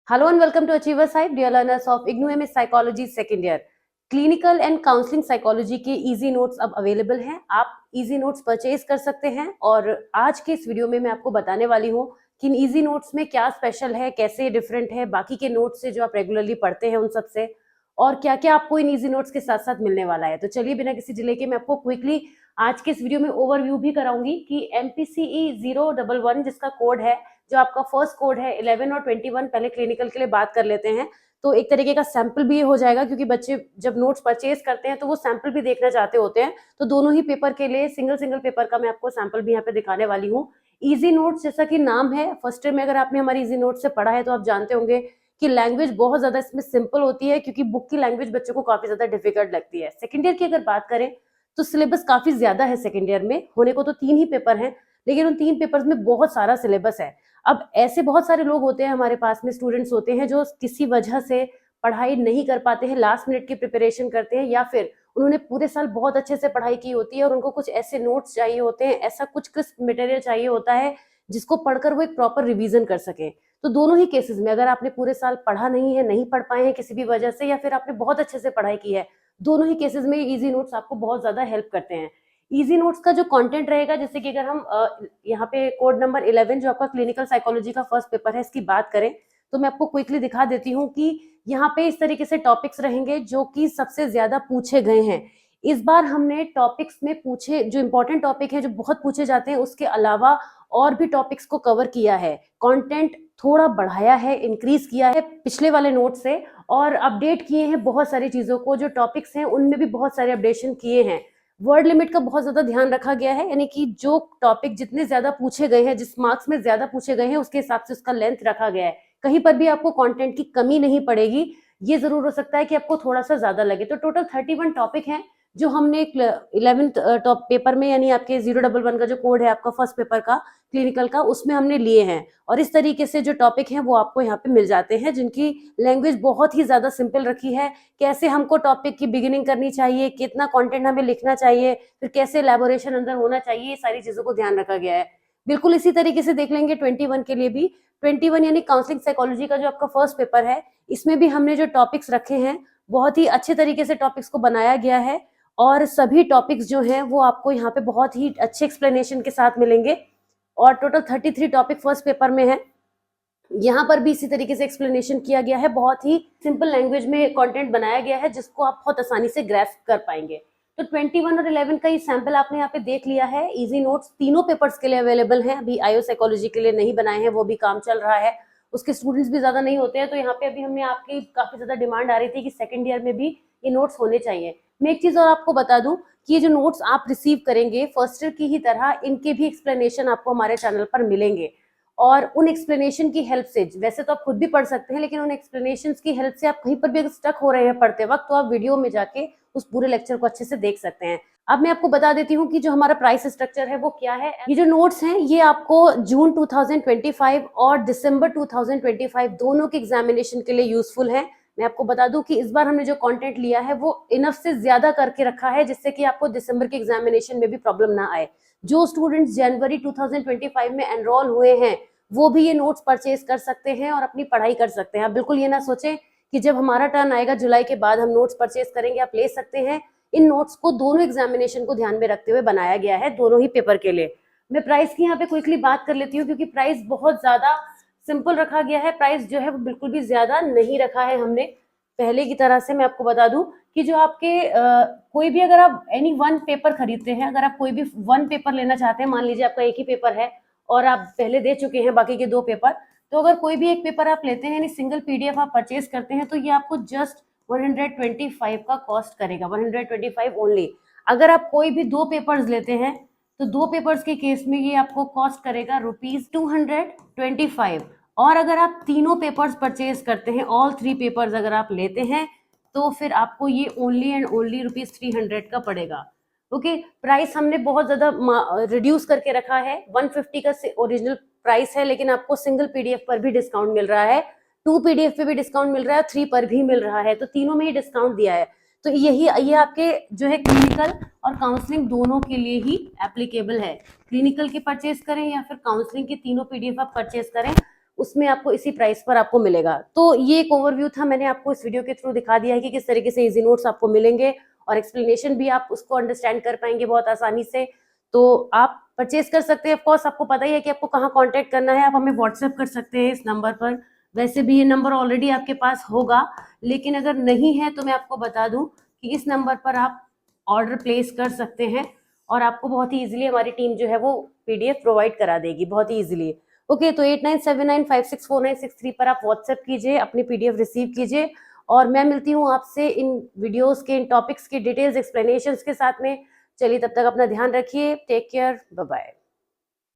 Hello and welcome to Achiever Site, dear learners of IGNOU MS Psychology second year. Clinical and counselling psychology के easy notes अब available हैं। आप easy notes purchase कर सकते हैं और आज के इस वीडियो में मैं आपको बताने वाली हूँ कि इन इजी नोट्स में क्या स्पेशल है, कैसे डिफरेंट है बाकी के नोट्स से जो आप रेगुलरली पढ़ते हैं उन सब से, और क्या क्या आपको इन इजी नोट्स के साथ साथ मिलने वाला है। तो चलिए बिना किसी डिले के मैं आपको क्विकली आज के इस वीडियो में ओवरव्यू भी कराऊंगी कि MPCE 011 जिसका कोड है, जो आपका फर्स्ट कोड है 11 और 21, पहले क्लिनिकल के लिए बात कर लेते हैं। तो एक तरीके का सैंपल भी हो जाएगा क्योंकि बच्चे जब नोट्स परचेज करते हैं तो वो सैंपल भी देखना चाहते होते हैं। तो दोनों ही पेपर के लिए सिंगल पेपर का मैं आपको सैंपल भी यहाँ पे दिखाने वाली हूँ। इजी नोट्स जैसा कि नाम है, फर्स्ट ईयर में अगर आपने हमारी इजी नोट्स से पढ़ा है तो आप जानते होंगे कि लैंग्वेज बहुत ज्यादा इसमें सिंपल होती है क्योंकि बुक की लैंग्वेज बच्चों को काफी ज्यादा डिफिकल्ट लगती है। सेकेंड ईयर की अगर बात करें तो सिलेबस काफी ज्यादा है। सेकेंड ईयर में होने को तो 3 ही पेपर हैं, लेकिन उन 3 पेपर्स में बहुत सारा सिलेबस है। अब ऐसे बहुत सारे लोग होते हैं हमारे पास में, स्टूडेंट्स होते हैं जो किसी वजह से पढ़ाई नहीं कर पाते हैं, लास्ट मिनट की प्रिपरेशन करते हैं, या फिर उन्होंने पूरे साल बहुत अच्छे से पढ़ाई की होती है और उनको कुछ ऐसे नोट्स चाहिए होते हैं, ऐसा कुछ क्रिस्प मटेरियल चाहिए होता है जिसको पढ़कर वो एक प्रॉपर रिवीजन कर सके। तो दोनों ही केसेस में अगर आपने पूरे साल पढ़ा नहीं है, नहीं पढ़ पाए हैं किसी भी वजह से, या फिर आपने बहुत अच्छे से पढ़ाई की है, दोनों ही केसेस में इजी नोट्स आपको बहुत ज्यादा हेल्प करते हैं। इजी नोट्स का जो कंटेंट रहेगा, जैसे कि अगर हम यहाँ पे कोड नंबर 11 जो आपका क्लिनिकल साइकोलॉजी का फर्स्ट पेपर है इसकी बात करें तो मैं आपको क्विकली दिखा देती हूँ कि यहाँ पे इस तरीके से टॉपिक्स रहेंगे जो कि सबसे ज्यादा पूछे गए हैं। इस बार हमने टॉपिक्स में पूछे जो इंपॉर्टेंट टॉपिक है, जो बहुत पूछे जाते हैं, उसके अलावा और भी टॉपिक्स को कवर किया है। कंटेंट थोड़ा बढ़ाया है, इंक्रीज किया है पिछले वाले नोट से, और अपडेट किए हैं बहुत सारी चीजों को। जो टॉपिक्स हैं उनमें भी बहुत सारे अपडेशन किए हैं। वर्ड लिमिट का बहुत ज्यादा ध्यान रखा गया है, यानी कि जो टॉपिक जितने ज्यादा पूछे गए हैं, जिस मार्क्स में ज्यादा पूछे गए हैं, उसके हिसाब से उसका लेंथ रखा गया है। कहीं पर भी आपको कंटेंट की कमी नहीं पड़ेगी। ये जरूर हो सकता है कि आपको थोड़ा सा ज्यादा लगे। तो टोटल 31 टॉपिक हैं जो हमने 11th टॉप पेपर में, यानी आपके 011 का जो कोड है आपका फर्स्ट पेपर का क्लिनिकल का, उसमें हमने लिए हैं। और इस तरीके से जो टॉपिक हैं वो आपको यहाँ पे मिल जाते हैं, जिनकी लैंग्वेज बहुत ही ज्यादा सिंपल रखी है। कैसे हमको टॉपिक की बिगिनिंग करनी चाहिए, कितना कंटेंट हमें लिखना चाहिए, फिर कैसे एलैबोरेशन अंदर होना चाहिए, ये सारी चीजों को ध्यान रखा गया है। बिल्कुल इसी तरीके से देख लेंगे 21 के लिए भी। 21 यानी काउंसलिंग साइकोलॉजी का जो आपका फर्स्ट पेपर है, इसमें भी हमने जो टॉपिक्स रखे हैं बहुत ही अच्छे तरीके से टॉपिक्स को बनाया गया है। और सभी टॉपिक्स जो हैं वो आपको यहाँ पे बहुत ही अच्छे एक्सप्लेनेशन के साथ मिलेंगे। और टोटल 33 टॉपिक फर्स्ट पेपर में है। यहाँ पर भी इसी तरीके से एक्सप्लेनेशन किया गया है, बहुत ही सिंपल लैंग्वेज में कंटेंट बनाया गया है जिसको आप बहुत आसानी से ग्रैस्प कर पाएंगे। तो 21 और 11 का ये सैंपल आपने यहाँ पे देख लिया है। इजी नोट्स तीनों पेपर्स के लिए अवेलेबल हैं। अभी आयो साइकोलॉजी के लिए नहीं बनाए हैं, वो भी काम चल रहा है, उसके स्टूडेंट्स भी ज्यादा नहीं होते हैं। तो यहाँ पे अभी हमने आपकी काफी ज्यादा डिमांड आ रही थी कि सेकेंड ईयर में भी ये नोट्स होने चाहिए। मैं एक चीज और आपको बता दूं कि ये जो नोट्स आप रिसीव करेंगे फर्स्ट ईयर की ही तरह, इनके भी एक्सप्लेनेशन आपको हमारे चैनल पर मिलेंगे। और उन एक्सप्लेनेशन की हेल्प से, वैसे तो आप खुद भी पढ़ सकते हैं, लेकिन उन एक्सप्लेनेशंस की हेल्प से आप कहीं पर भी अगर स्टक हो रहे हैं पढ़ते वक्त, तो आप वीडियो में जाके उस पूरे लेक्चर को अच्छे से देख सकते हैं। अब मैं आपको बता देती हूँ कि जो हमारा प्राइस स्ट्रक्चर है वो क्या है। ये जो नोट्स हैं ये आपको जून 2025 और दिसंबर 2025 दोनों के एग्जामिनेशन के लिए यूजफुल है। मैं आपको बता दूं कि इस बार हमने जो कंटेंट लिया है वो इनफ से ज्यादा करके रखा है, जिससे कि आपको दिसंबर के एग्जामिनेशन में भी प्रॉब्लम ना आए। जो स्टूडेंट्स जनवरी 2025 में एनरोल हुए हैं वो भी ये नोट्स परचेज कर सकते हैं और अपनी पढ़ाई कर सकते हैं। आप बिल्कुल ये ना सोचें कि जब हमारा टर्न आएगा जुलाई के बाद हम नोट्स परचेज करेंगे, आप ले सकते हैं। इन नोट्स को दोनों एग्जामिनेशन को ध्यान में रखते हुए बनाया गया है, दोनों ही पेपर के लिए। मैं प्राइस की यहाँ पे क्विकली बात कर लेती हूँ क्योंकि प्राइस बहुत ज्यादा सिंपल रखा गया है। प्राइस जो है वो बिल्कुल भी ज्यादा नहीं रखा है हमने पहले की तरह से। मैं आपको बता दूं कि जो आपके कोई भी, अगर आप एनी वन पेपर खरीदते हैं, अगर आप कोई भी वन पेपर लेना चाहते हैं, मान लीजिए आपका एक ही पेपर है और आप पहले दे चुके हैं बाकी के 2 पेपर, तो अगर कोई भी एक पेपर आप लेते हैं यानी सिंगल PDF आप परचेज करते हैं, तो ये आपको जस्ट 125 का कॉस्ट करेगा, 125 ओनली। अगर आप कोई भी 2 पेपर्स लेते हैं तो 2 पेपर्स के केस में ये आपको कॉस्ट करेगा ₹225। और अगर आप तीनों पेपर्स परचेज करते हैं, ऑल 3 पेपर्स अगर आप लेते हैं, तो फिर आपको ये ओनली एंड ओनली ₹300 का पड़ेगा। ओके, प्राइस हमने बहुत ज्यादा रिड्यूस करके रखा है। 150 का ओरिजिनल प्राइस है, लेकिन आपको सिंगल PDF पर भी डिस्काउंट मिल रहा है, 2 PDF पे भी डिस्काउंट मिल रहा है, 3 पर भी मिल रहा है, तो तीनों में ही डिस्काउंट दिया है। तो ये आपके जो है क्लिनिकल और काउंसलिंग दोनों के लिए ही एप्लीकेबल है। क्लिनिकल की परचेज करें या फिर काउंसलिंग की, तीनों PDF आप परचेज करें, उसमें आपको इसी प्राइस पर आपको मिलेगा। तो ये एक ओवरव्यू था, मैंने आपको इस वीडियो के थ्रू दिखा दिया है कि किस तरीके से इजी नोट्स आपको मिलेंगे और एक्सप्लेनेशन भी आप उसको अंडरस्टैंड कर पाएंगे बहुत आसानी से। तो आप परचेज कर सकते हैं। ऑफकोर्स आपको पता ही है कि आपको कहाँ कॉन्टैक्ट करना है, आप हमें व्हाट्सएप कर सकते हैं इस नंबर पर। वैसे भी ये नंबर ऑलरेडी आपके पास होगा, लेकिन अगर नहीं है तो मैं आपको बता दूं कि इस नंबर पर आप ऑर्डर प्लेस कर सकते हैं और आपको बहुत ही इजीली हमारी टीम जो है वो पीडीएफ प्रोवाइड करा देगी बहुत ही इजीली। ओके, तो 8979564963 पर आप व्हाट्सएप कीजिए, अपनी पीडीएफ रिसीव कीजिए और मैं मिलती हूँ आपसे इन वीडियोस के, इन टॉपिक्स के डिटेल्स एक्सप्लेनेशंस के साथ में। चलिए तब तक अपना ध्यान रखिए, टेक केयर, बाय बाय।